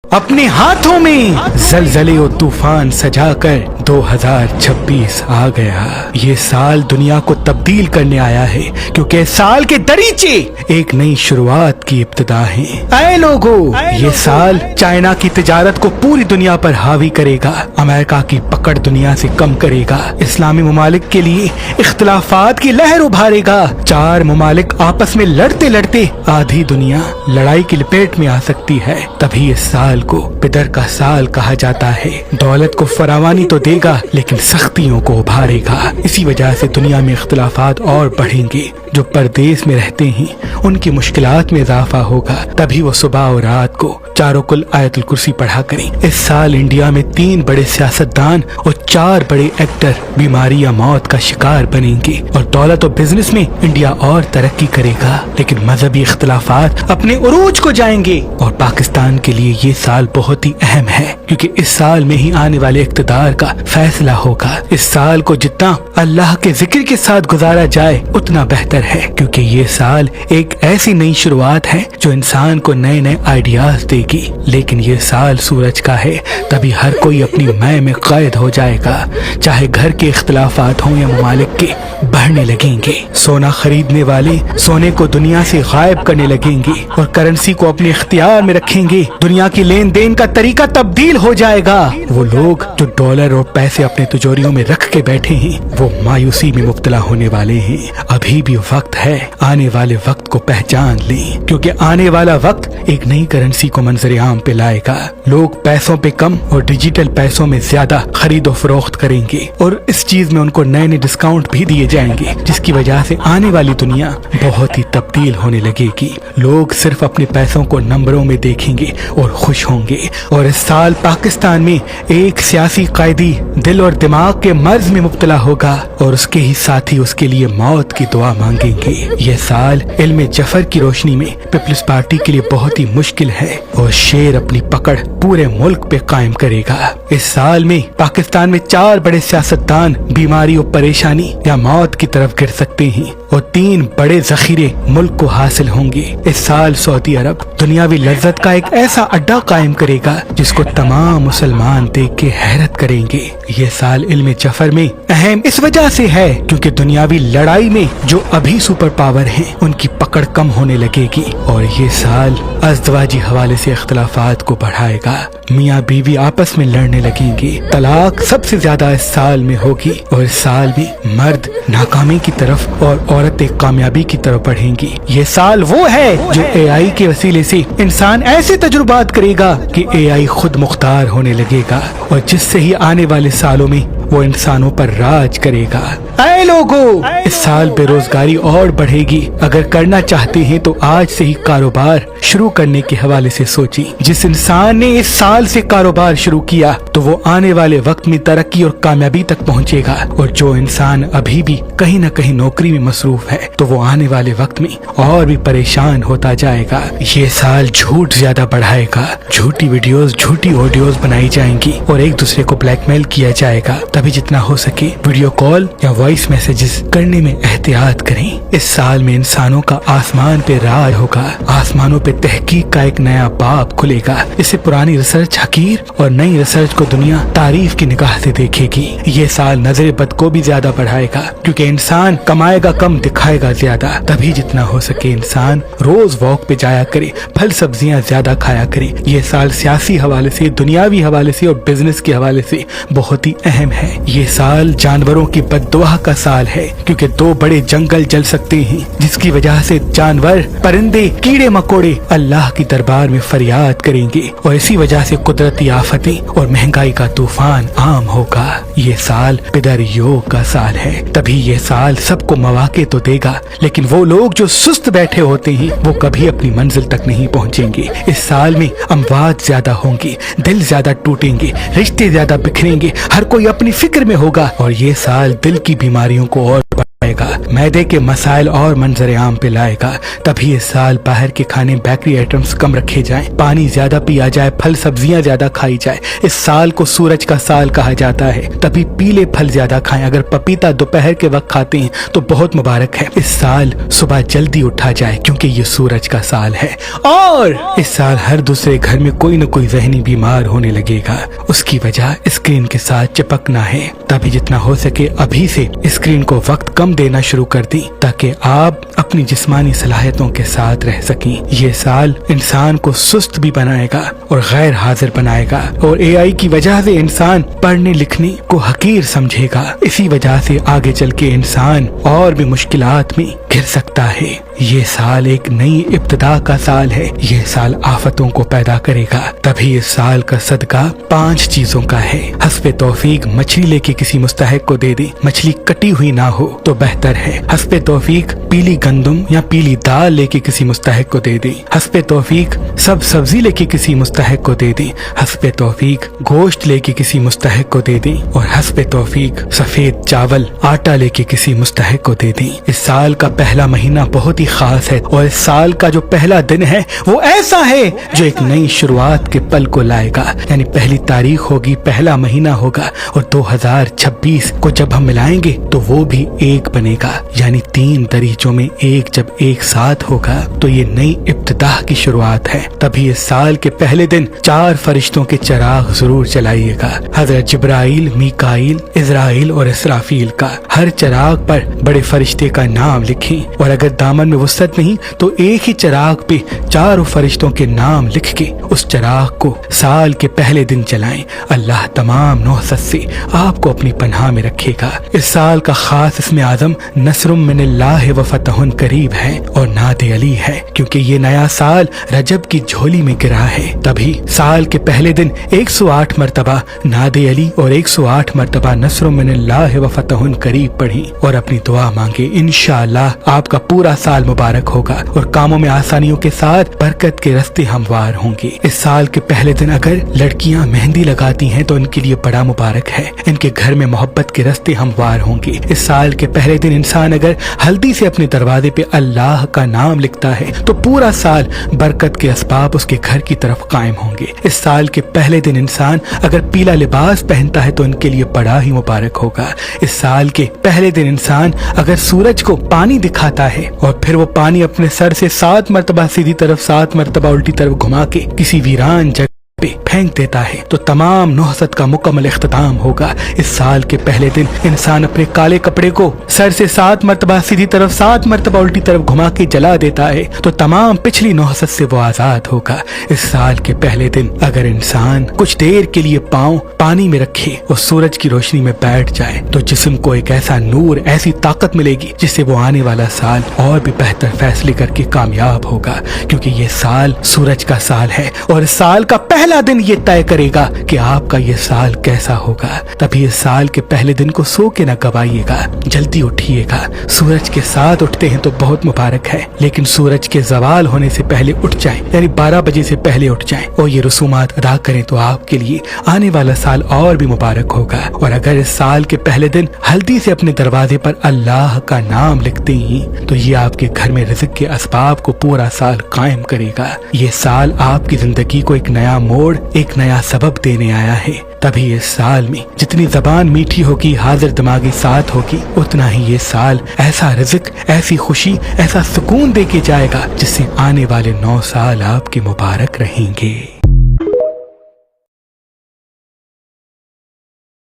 अपने हाथों में जलजले और तूफान सजा कर 2026 आ गया। ये साल दुनिया को तब्दील करने आया है, क्योंकि इस साल के दरीचे एक नई शुरुआत की इब्तिदा है। ऐ लोगों, ये साल चाइना की तिजारत को पूरी दुनिया पर हावी करेगा, अमेरिका की पकड़ दुनिया से कम करेगा, इस्लामी ममालिक के लिए इख्तिलाफात की लहर उभारेगा। 4 ममालिक आपस में लड़ते लड़ते आधी दुनिया लड़ाई की लपेट में आ सकती है। तभी इस साल को पिदर का साल कहा जाता है। दौलत को फरावानी तो देगा, लेकिन सख्तियों को उभारेगा। इसी वजह से दुनिया में इख्तिलाफात और बढ़ेंगे। जो परदेश में रहते हैं उनकी मुश्किलात में इजाफा होगा। तभी वो सुबह और रात को चारों कुल आयतुल कुर्सी पढ़ा करें। इस साल इंडिया में 3 बड़े सियासतदान और 4 बड़े एक्टर बीमारी या मौत का शिकार बनेंगे, और दौलत और बिजनेस में इंडिया और तरक्की करेगा, लेकिन मजहबी इख्तिलाफात अपने उरूज को जाएंगे। और पाकिस्तान के लिए ये साल बहुत ही अहम है, क्योंकि इस साल में ही आने वाले इख्तिदार का फैसला होगा। इस साल को जितना अल्लाह के जिक्र के साथ गुजारा जाए उतना बेहतर है, क्योंकि ये साल एक ऐसी नई शुरुआत है जो इंसान को नए नए आइडियाज देगी। लेकिन ये साल सूरज का है, तभी हर कोई अपनी मैं में कैद हो जाएगा। चाहे घर के इख्तिलाफात हों या ममालिक के, बढ़ने लगेंगे। सोना खरीदने वाले सोने को दुनिया से गायब करने लगेंगे और करेंसी को अपने इख्तियार में रखेंगे। दुनिया की लेन देन का तरीका तब्दील हो जाएगा। वो लोग जो डॉलर और पैसे अपने तिजोरियों में रख के बैठे हैं, वो मायूसी में मुब्तला होने वाले हैं। अभी भी वक्त है, आने वाले वक्त को पहचान लें, क्योंकि आने वाला वक्त एक नई करेंसी को मंजर आम पे लाएगा। लोग पैसों पे कम और डिजिटल पैसों में ज्यादा खरीदो फरोख्त करेंगे, और इस चीज में उनको नए नए डिस्काउंट भी दिए जाएंगे, जिसकी वजह से आने वाली दुनिया बहुत ही तब्दील होने लगेगी। लोग सिर्फ अपने पैसों को नंबरों में देखेंगे और खुश होंगे। और इस साल पाकिस्तान में एक सियासी कायदी दिल और दिमाग के मर्ज में मुब्तला होगा, और उसके ही साथी उसके लिए मौत की दुआ मांगेंगे। यह साल इल्म जफर की रोशनी में पीपल्स पार्टी के लिए बहुत ही मुश्किल है, और शेर अपनी पकड़ पूरे मुल्क पे कायम करेगा। इस साल में पाकिस्तान में 4 बड़े सियासतदान बीमारी और परेशानी या मौत की तरफ गिर सकते हैं, और 3 बड़े जखीरे मुल्क को हासिल होंगे। इस साल सऊदी अरब दुनियावी लज्जत का एक ऐसा अड्डा कायम करेगा जिसको तमाम मुसलमान देख के हैरत करेंगे। ये साल इल्म जफर में अहम इस वजह से है, क्योंकि दुनियावी लड़ाई में जो अभी सुपर पावर हैं, उनकी पकड़ कम होने लगेगी। और ये साल अज़दवाजी हवाले से इख्तिलाफात को बढ़ाएगा। मियाँ बीवी आपस में लड़ने लगेंगे। तलाक सबसे ज्यादा इस साल में होगी, और इस साल में मर्द नाकामी की तरफ और औरतें कामयाबी की तरफ बढ़ेंगी। ये साल वो है जो एआई के वसीले से इंसान ऐसे तजुर्बात करेगा कि एआई खुद मुख्तार होने लगेगा, और जिससे ही आने वाले सालों में वो इंसानों पर राज करेगा। ऐ लोगों, इस साल बेरोजगारी और बढ़ेगी। अगर करना चाहते हैं तो आज से ही कारोबार शुरू करने के हवाले से सोचें। जिस इंसान ने इस साल से कारोबार शुरू किया तो वो आने वाले वक्त में तरक्की और कामयाबी तक पहुंचेगा, और जो इंसान अभी भी कहीं न कहीं नौकरी में मसरूफ है तो वो आने वाले वक्त में और भी परेशान होता जाएगा। ये साल झूठ ज्यादा बढ़ाएगा। झूठी वीडियोस, झूठी ऑडियोस बनाई जाएंगी और एक दूसरे को ब्लैकमेल किया जाएगा। तभी जितना हो सके वीडियो कॉल या वॉइस मैसेजेस करने में एहतियात करें। इस साल में इंसानों का आसमान पे राज होगा। आसमानों पे तहकीक का एक नया बाब खुलेगा। इससे पुरानी रिसर्च हकीर और नई रिसर्च को दुनिया तारीफ की निगाह से देखेगी। ये साल नजर बद को भी ज्यादा बढ़ाएगा, क्योंकि इंसान कमाएगा कम, दिखाएगा ज्यादा। तभी जितना हो सके इंसान रोज वॉक पे जाया करे, फल सब्जियां ज्यादा खाया करे। ये साल सियासी हवाले से, दुनियावी हवाले से और बिजनेस के हवाले से बहुत ही अहम है। ये साल जानवरों की बद्दुआ का साल है, क्योंकि 2 बड़े जंगल जल सकते हैं, जिसकी वजह से जानवर, परिंदे, कीड़े मकोड़े अल्लाह की दरबार में फरियाद करेंगे, और इसी वजह से कुदरती आफतें और महंगाई का तूफान आम होगा। ये साल पिदर योग का साल है। तभी ये साल सबको मौके तो देगा, लेकिन वो लोग जो सुस्त बैठे होते हैं वो कभी अपनी मंजिल तक नहीं पहुँचेंगे। इस साल में अमवात ज्यादा होंगी, दिल ज्यादा टूटेंगे, रिश्ते ज्यादा बिखरेंगे, हर कोई अपनी फिक्र में होगा, और ये साल दिल की बीमारियों को और बढ़ाएगा। جائے گا, मैदे के मसाइल और मंजर आम पे लाएगा. तभी इस साल बाहर के खाने बेकरी आइटम्स कम रखे जाएं, पानी ज्यादा पिया जाए, फल सब्जियां ज्यादा खाई जाए. इस साल को सूरज का साल कहा जाता है. तभी पीले फल ज्यादा खाएं. अगर पपीता दोपहर के वक्त खाते हैं तो बहुत मुबारक है. इस साल सुबह जल्दी उठा जाए क्योंकि ये सूरज का साल है. और इस साल हर दूसरे घर में कोई न कोई जहनी बीमार होने लगेगा. उसकी वजह स्क्रीन के साथ चिपकना है. तभी जितना हो सके अभी से स्क्रीन को वक्त कम देना शुरू कर दें ताकि आप अपनी जिस्मानी सलाहियतों के साथ रह सकें. ये साल इंसान को सुस्त भी बनाएगा और गैर हाजिर बनाएगा और एआई की वजह से इंसान पढ़ने लिखने को हकीर समझेगा. इसी वजह से आगे चल के इंसान और भी मुश्किलात में घिर सकता है. ये साल एक नई इब्तिदा का साल है. ये साल आफतों को पैदा करेगा. तभी इस साल का सदका 5 चीजों का है. हस्बे तौफीक मछली लेके किसी मुस्तहिक को दे दे. मछली कटी हुई ना हो तो बेहतर है. हस्बे तौफीक पीली गंदम या पीली दाल लेके किसी मुस्तहिक को दे दे. हस्बे तौफीक सब सब्जी लेके किसी मुस्तहिक को दे दे. हस्बे तौफीक गोश्त लेके किसी मुस्तहिक को दे दे. और हस्बे तौफीक सफेद चावल आटा लेके किसी मुस्तहिक को दे दे. इस साल का पहला महीना बहुत ही खास है और इस साल का जो पहला दिन है वो ऐसा है जो एक नई शुरुआत के पल को लाएगा. यानी पहली तारीख होगी, पहला महीना होगा और 2026 को जब हम मिलाएंगे तो वो भी एक बनेगा. यानी 3 दरीचों में एक जब एक साथ होगा तो ये नई इब्तिदा की शुरुआत है. तभी इस साल के पहले दिन 4 फरिश्तों के चिराग जरूर जलाइएगा. हजरत जिब्राइल, मीकाइल, इजराइल और इसराफील का. हर चिराग पर बड़े फरिश्ते का नाम लिखें और अगर दामन में वसअत नहीं तो एक ही चिराग पे 4 फरिश्तों के नाम लिख के उस चिराग को साल के पहले दिन जलाएं. अल्लाह तमाम नौसत से आपको अपनी पनाह में रखेगा. इस साल का खास इसमें आजम नस्रुम मिनल्लाह व फतहुन करीब है और नादे अली है क्योंकि ये नया साल रजब की झोली में गिरा है. तभी साल के पहले दिन 108 मरतबा नादे अली और 108 मरतबा नस्रुम मिनल्लाह व फतहुन करीब पढ़ी और अपनी दुआ मांगे. इंशाअल्लाह आपका पूरा साल मुबारक होगा और कामों में आसानियों के साथ बरकत के रास्ते हमवार होंगे. इस साल के पहले दिन अगर लड़कियां मेहंदी लगाती हैं तो उनके लिए बड़ा मुबारक है. इनके घर में मोहब्बत के रास्ते हमवार होंगे. इस साल के पहले दिन इंसान अगर हल्दी से अपने दरवाजे पे अल्लाह का नाम लिखता है तो पूरा साल बरकत के असबाब उसके घर की तरफ कायम होंगे. इस साल के पहले दिन इंसान अगर पीला लिबास पहनता है तो उनके लिए बड़ा ही मुबारक होगा. इस साल के पहले दिन इंसान अगर सूरज को पानी दिखाता है और फिर वो पानी अपने सर से 7 मरतबा सीधी तरफ 7 मरतबा उल्टी तरफ घुमा के किसी वीरान जगह पे फेंक देता है तो तमाम नौसत का मुकम्मल इख्तिताम होगा. इस साल के पहले दिन इंसान अपने काले कपड़े को सर से 7 मरतबा सीधी तरफ 7 मरतबा उल्टी तरफ घुमा के जला देता है तो तमाम पिछली नौसत से वो आजाद होगा. इस साल के पहले दिन अगर इंसान कुछ देर के लिए पाँव पानी में रखे और सूरज की रोशनी में बैठ जाए तो जिस्म को एक ऐसा नूर, ऐसी ताकत मिलेगी जिससे वो आने वाला साल और भी बेहतर फैसले करके कामयाब होगा क्योंकि ये साल सूरज का साल है और इस साल का पहला दिन ये तय करेगा कि आपका ये साल कैसा होगा. तभी इस साल के पहले दिन को सो के न गवाइएगा, जल्दी उठिएगा. सूरज के साथ उठते हैं तो बहुत मुबारक है लेकिन सूरज के जवाल होने से पहले उठ जाएं, यानी 12 बजे से पहले उठ जाएं और ये रसूमात अदा करें तो आपके लिए आने वाला साल और भी मुबारक होगा. और अगर इस साल के पहले दिन हल्दी से अपने दरवाजे पर अल्लाह का नाम लिखते हैं तो ये आपके घर में रिज़्क़ के असबाब को पूरा साल कायम करेगा. ये साल आपकी जिंदगी को एक नया मोड़, एक नया सबब देने आया है. तभी इस साल में जितनी जबान मीठी होगी, हाजिर दिमागी साथ होगी, उतना ही ये साल ऐसा रिज़्क़, ऐसी खुशी, ऐसा सुकून दे के जाएगा जिससे आने वाले 9 साल आपके मुबारक रहेंगे.